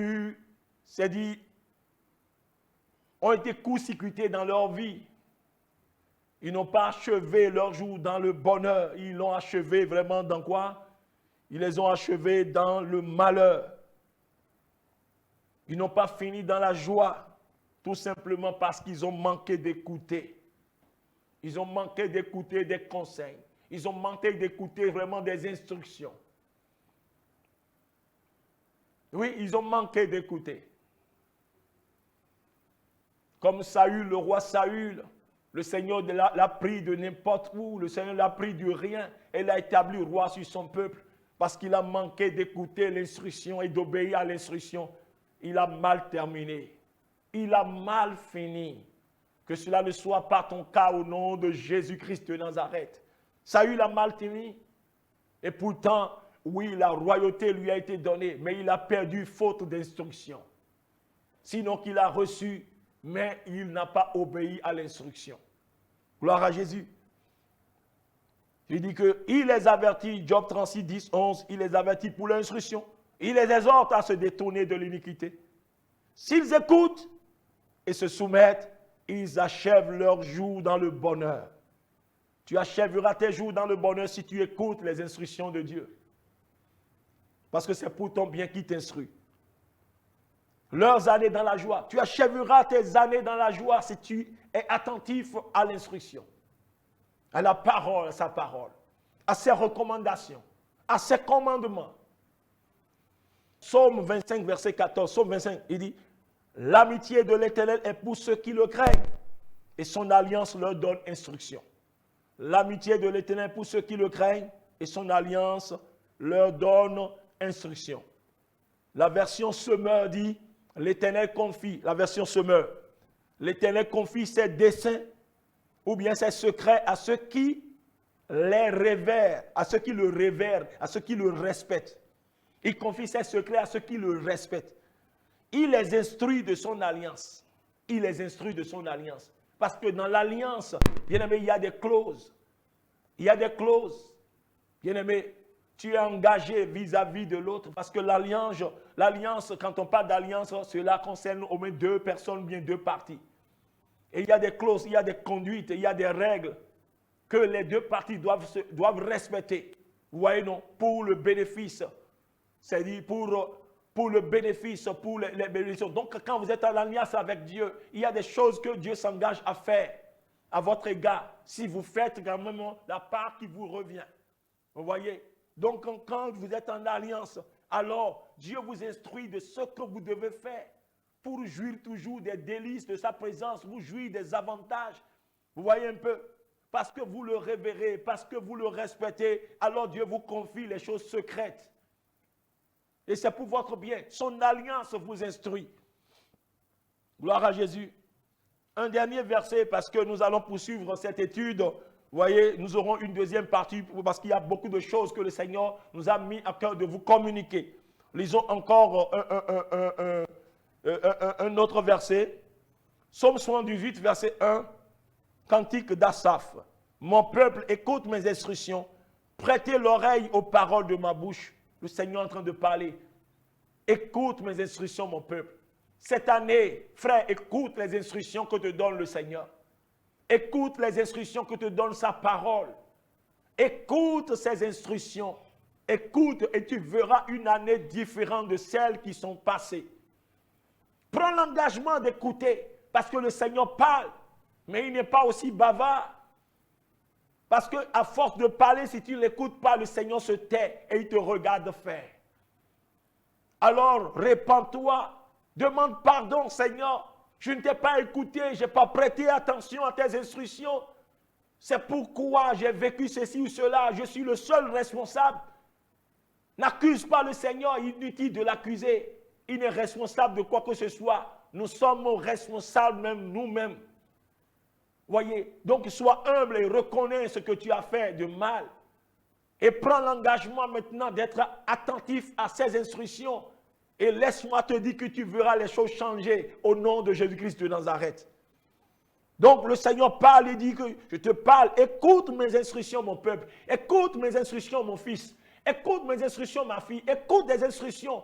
été court-circuités dans leur vie. Ils n'ont pas achevé leur jour dans le bonheur. Ils l'ont achevé vraiment dans quoi? Ils les ont achevés dans le malheur. Ils n'ont pas fini dans la joie, tout simplement parce qu'ils ont manqué d'écouter. Ils ont manqué d'écouter des conseils. Ils ont manqué d'écouter vraiment des instructions. Oui, ils ont manqué d'écouter. Comme Saül, le roi Saül, le Seigneur l'a pris de n'importe où, le Seigneur l'a pris du rien et l'a établi roi sur son peuple parce qu'il a manqué d'écouter l'instruction et d'obéir à l'instruction. Il a mal terminé. Il a mal fini. Que cela ne soit pas ton cas au nom de Jésus-Christ de Nazareth. Saül a mal fini. Et pourtant, oui, la royauté lui a été donnée, mais il a perdu faute d'instruction. Sinon qu'il a reçu, mais il n'a pas obéi à l'instruction. Gloire à Jésus. Il dit qu'il les avertit, Job 36, 10, 11, il les avertit pour l'instruction. Il les exhorte à se détourner de l'iniquité. S'ils écoutent et se soumettent, ils achèvent leurs jours dans le bonheur. Tu achèveras tes jours dans le bonheur si tu écoutes les instructions de Dieu. Parce que c'est pour ton bien qui t'instruit. Leurs années dans la joie. Tu achèveras tes années dans la joie si tu es attentif à l'instruction, à la parole, à sa parole, à ses recommandations, à ses commandements. Psaume 25, verset 14, Psaume 25, il dit, l'amitié de l'Éternel est pour ceux qui le craignent, et son alliance leur donne instruction. L'amitié de l'Éternel est pour ceux qui le craignent, et son alliance leur donne instruction. La version Semeur dit, l'Éternel confie, la version Semeur, l'Éternel confie ses desseins, ou bien ses secrets à ceux qui les révèrent, à ceux qui le révèrent, à ceux qui le respectent. Il confie ses secrets à ceux qui le respectent. Il les instruit de son alliance. Il les instruit de son alliance. Parce que dans l'alliance, bien aimé, il y a des clauses. Il y a des clauses. Bien aimé, tu es engagé vis-à-vis de l'autre. Parce que l'alliance, quand on parle d'alliance, cela concerne au moins deux personnes, bien deux parties. Et il y a des clauses, il y a des conduites, il y a des règles que les deux parties doivent respecter. Vous voyez, non? Pour le bénéfice. C'est-à-dire pour le bénéfice, pour les bénédictions. Donc, quand vous êtes en alliance avec Dieu, il y a des choses que Dieu s'engage à faire à votre égard, si vous faites quand même la part qui vous revient. Vous voyez? Donc, quand vous êtes en alliance, alors Dieu vous instruit de ce que vous devez faire pour jouir toujours des délices de sa présence, vous jouir des avantages. Vous voyez un peu? Parce que vous le révérez, parce que vous le respectez, alors Dieu vous confie les choses secrètes. Et c'est pour votre bien. Son alliance vous instruit. Gloire à Jésus. Un dernier verset, parce que nous allons poursuivre cette étude. Vous voyez, nous aurons une deuxième partie, parce qu'il y a beaucoup de choses que le Seigneur nous a mis à cœur de vous communiquer. Lisons encore un autre verset. Psaume 78, verset 1. Cantique d'Asaph. Mon peuple, écoute mes instructions. Prêtez l'oreille aux paroles de ma bouche. Le Seigneur est en train de parler. Écoute mes instructions, mon peuple. Cette année, frère, écoute les instructions que te donne le Seigneur. Écoute les instructions que te donne sa parole. Écoute ces instructions. Écoute et tu verras une année différente de celles qui sont passées. Prends l'engagement d'écouter parce que le Seigneur parle, mais il n'est pas aussi bavard. Parce qu'à force de parler, si tu ne l'écoutes pas, le Seigneur se tait et il te regarde faire. Alors, répands-toi. Demande pardon, Seigneur. Je ne t'ai pas écouté, je n'ai pas prêté attention à tes instructions. C'est pourquoi j'ai vécu ceci ou cela. Je suis le seul responsable. N'accuse pas le Seigneur, inutile de l'accuser. Il n'est responsable de quoi que ce soit. Nous sommes responsables même nous-mêmes. Voyez, donc sois humble et reconnais ce que tu as fait de mal. Et prends l'engagement maintenant d'être attentif à ces instructions. Et laisse-moi te dire que tu verras les choses changer au nom de Jésus-Christ de Nazareth. Donc le Seigneur parle et dit que je te parle, écoute mes instructions mon peuple, écoute mes instructions mon fils, écoute mes instructions ma fille, écoute des instructions.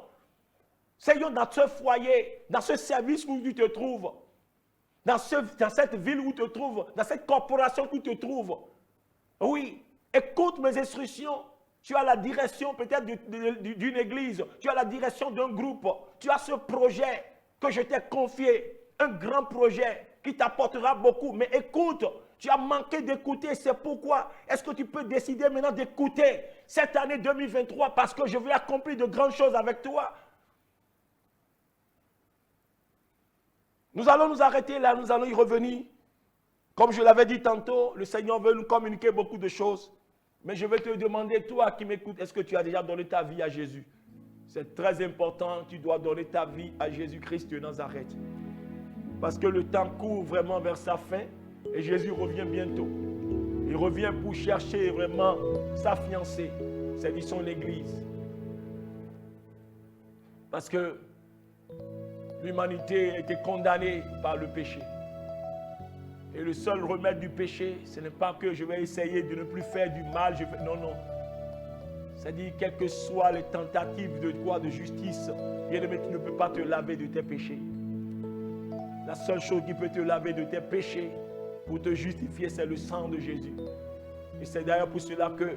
Seigneur, dans ce foyer, dans ce service où tu te trouves, dans cette ville où tu te trouves, dans cette corporation où tu te trouves, oui, écoute mes instructions. Tu as la direction peut-être d'une église, tu as la direction d'un groupe, tu as ce projet que je t'ai confié, un grand projet qui t'apportera beaucoup. Mais écoute, tu as manqué d'écouter, c'est pourquoi est-ce que tu peux décider maintenant d'écouter cette année 2023 parce que je vais accomplir de grandes choses avec toi. Nous allons nous arrêter là, nous allons y revenir. Comme je l'avais dit tantôt, le Seigneur veut nous communiquer beaucoup de choses. Mais je vais te demander, toi qui m'écoutes, est-ce que tu as déjà donné ta vie à Jésus? C'est très important, tu dois donner ta vie à Jésus-Christ de Nazareth. Parce que le temps court vraiment vers sa fin et Jésus revient bientôt. Il revient pour chercher vraiment sa fiancée, c'est-à-dire son église. Parce que l'humanité a été condamnée par le péché. Et le seul remède du péché, ce n'est pas que je vais essayer de ne plus faire du mal. Non, non. C'est-à-dire, quelles que soient les tentatives de quoi, de justice, bien-aimé, tu ne peux pas te laver de tes péchés. La seule chose qui peut te laver de tes péchés, pour te justifier, c'est le sang de Jésus. Et c'est d'ailleurs pour cela que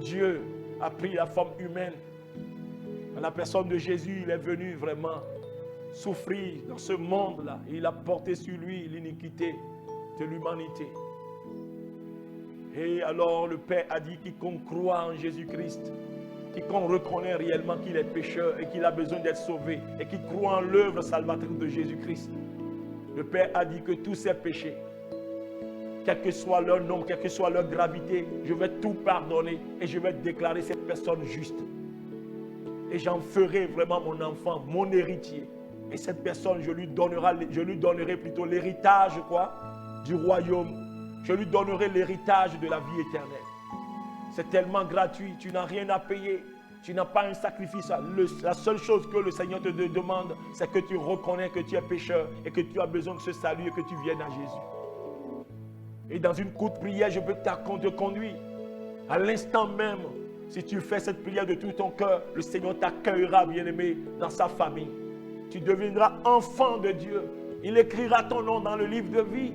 Dieu a pris la forme humaine. Dans la personne de Jésus, il est venu vraiment souffrir dans ce monde-là. Et il a porté sur lui l'iniquité de l'humanité. Et alors le Père a dit quiconque croit en Jésus-Christ, quiconque reconnaît réellement qu'il est pécheur et qu'il a besoin d'être sauvé et qui croit en l'œuvre salvatrice de Jésus-Christ, le Père a dit que tous ces péchés, quel que soit leur nombre, quelle que soit leur gravité, je vais tout pardonner et je vais déclarer cette personne juste. Et j'en ferai vraiment mon enfant, mon héritier. Et cette personne, je lui donnerai plutôt l'héritage, quoi, du royaume. Je lui donnerai l'héritage de la vie éternelle. C'est tellement gratuit, tu n'as rien à payer, tu n'as pas un sacrifice. La seule chose que le Seigneur te demande, c'est que tu reconnais que tu es pécheur et que tu as besoin de ce salut et que tu viennes à Jésus. Et dans une courte prière, je peux te conduire. À l'instant même, si tu fais cette prière de tout ton cœur, le Seigneur t'accueillera, bien-aimé, dans sa famille. Tu deviendras enfant de Dieu. Il écrira ton nom dans le livre de vie.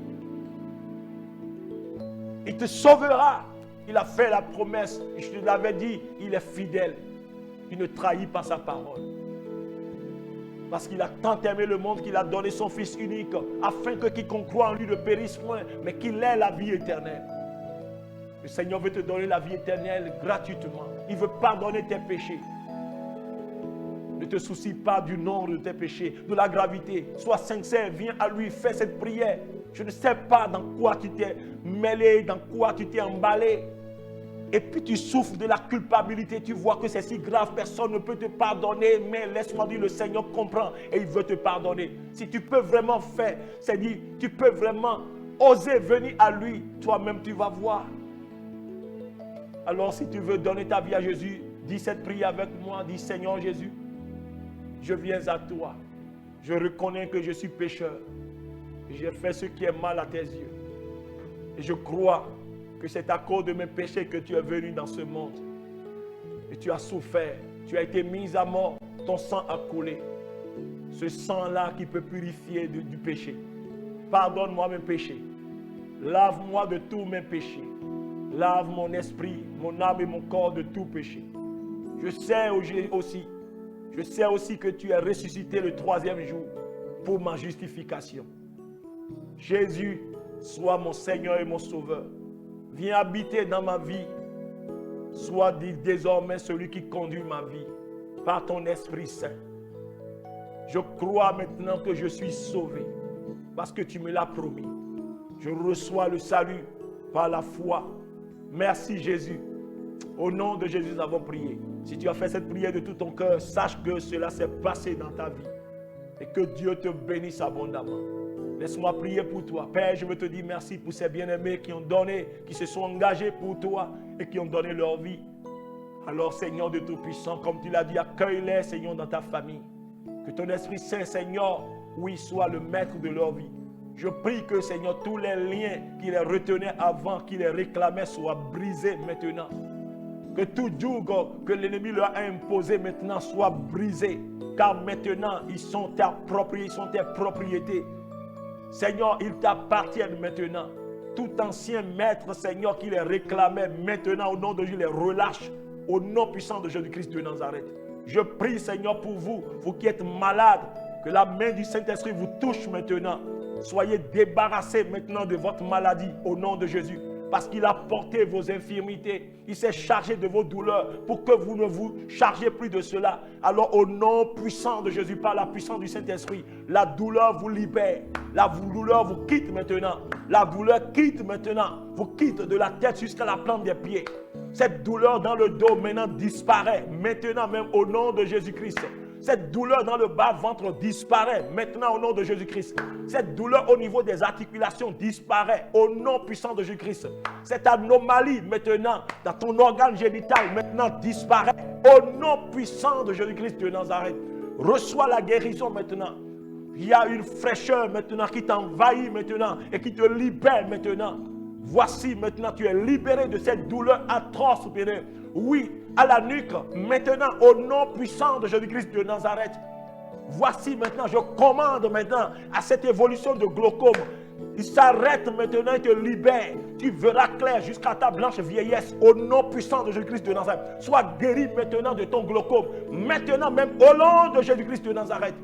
Il te sauvera. Il a fait la promesse. Je te l'avais dit, il est fidèle. Il ne trahit pas sa parole. Parce qu'il a tant aimé le monde qu'il a donné son Fils unique, afin que quiconque croit en lui ne périsse point, mais qu'il ait la vie éternelle. Le Seigneur veut te donner la vie éternelle gratuitement. Il veut pardonner tes péchés. Ne te soucie pas du nombre de tes péchés, de la gravité. Sois sincère, viens à lui, fais cette prière. Je ne sais pas dans quoi tu t'es mêlé, dans quoi tu t'es emballé. Et puis tu souffres de la culpabilité, tu vois que c'est si grave, personne ne peut te pardonner. Mais laisse-moi dire, le Seigneur comprend et il veut te pardonner. Si tu peux vraiment faire, c'est-à-dire, tu peux vraiment oser venir à lui, toi-même tu vas voir. Alors si tu veux donner ta vie à Jésus, dis cette prière avec moi, dis Seigneur Jésus, je viens à toi. Je reconnais que je suis pécheur. J'ai fait ce qui est mal à tes yeux. Et je crois que c'est à cause de mes péchés que tu es venu dans ce monde. Et tu as souffert. Tu as été mis à mort. Ton sang a coulé. Ce sang-là qui peut purifier du péché. Pardonne-moi mes péchés. Lave-moi de tous mes péchés. Lave mon esprit, mon âme et mon corps de tout péché. Je sais aussi que tu es ressuscité le 3e jour pour ma justification. Jésus, sois mon Seigneur et mon Sauveur. Viens habiter dans ma vie. Sois désormais celui qui conduit ma vie par ton Esprit Saint. Je crois maintenant que je suis sauvé parce que tu me l'as promis. Je reçois le salut par la foi. Merci Jésus. Au nom de Jésus, nous avons prié. Si tu as fait cette prière de tout ton cœur, sache que cela s'est passé dans ta vie. Et que Dieu te bénisse abondamment. Laisse-moi prier pour toi. Père, je veux te dire merci pour ces bien-aimés qui ont donné, qui se sont engagés pour toi et qui ont donné leur vie. Alors, Seigneur de Tout-Puissant, comme tu l'as dit, accueille-les, Seigneur, dans ta famille. Que ton Esprit Saint, Seigneur, oui, soit le maître de leur vie. Je prie que, Seigneur, tous les liens qui les retenaient avant, qui les réclamaient, soient brisés maintenant. Que tout joug que l'ennemi leur a imposé maintenant soit brisé. Car maintenant, ils sont tes propriétés. Seigneur, ils t'appartiennent maintenant. Tout ancien maître, Seigneur, qui les réclamait, maintenant, au nom de Jésus, les relâche. Au nom puissant de Jésus-Christ de Nazareth. Je prie, Seigneur, pour vous, vous qui êtes malades, que la main du Saint-Esprit vous touche maintenant. Soyez débarrassés maintenant de votre maladie, au nom de Jésus. Parce qu'il a porté vos infirmités. Il s'est chargé de vos douleurs pour que vous ne vous chargez plus de cela. Alors au nom puissant de Jésus, par la puissance du Saint-Esprit, la douleur vous libère. La douleur vous quitte maintenant. La douleur quitte maintenant. Vous quitte de la tête jusqu'à la plante des pieds. Cette douleur dans le dos maintenant disparaît. Maintenant même au nom de Jésus-Christ. Cette douleur dans le bas-ventre disparaît maintenant au nom de Jésus-Christ. Cette douleur au niveau des articulations disparaît au nom puissant de Jésus-Christ. Cette anomalie maintenant dans ton organe génital maintenant disparaît au nom puissant de Jésus-Christ de Nazareth. Reçois la guérison maintenant. Il y a une fraîcheur maintenant qui t'envahit maintenant et qui te libère maintenant. Voici maintenant tu es libéré de cette douleur atroce. Oui, à la nuque, maintenant, au nom puissant de Jésus-Christ de Nazareth. Voici maintenant, je commande maintenant à cette évolution de glaucome. Il s'arrête maintenant et te libère. Tu verras clair jusqu'à ta blanche vieillesse au nom puissant de Jésus-Christ de Nazareth. Sois guéri maintenant de ton glaucome. Maintenant même au nom de Jésus-Christ de Nazareth.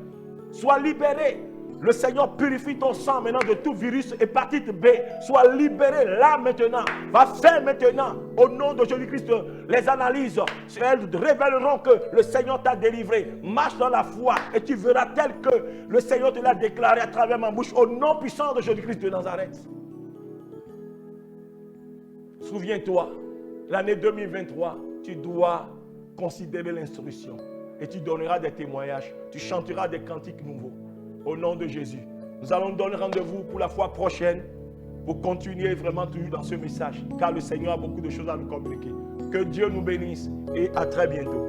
Sois libéré. Le Seigneur purifie ton sang maintenant de tout virus, hépatite B. Sois libéré là maintenant. Va faire maintenant, au nom de Jésus-Christ, les analyses. Elles révéleront que le Seigneur t'a délivré. Marche dans la foi et tu verras tel que le Seigneur te l'a déclaré à travers ma bouche, au nom puissant de Jésus-Christ de Nazareth. Souviens-toi, l'année 2023, tu dois considérer l'instruction et tu donneras des témoignages. Tu chanteras des cantiques nouveaux. Au nom de Jésus. Nous allons donner rendez-vous pour la fois prochaine pour continuer vraiment toujours dans ce message. Car le Seigneur a beaucoup de choses à nous communiquer. Que Dieu nous bénisse et à très bientôt.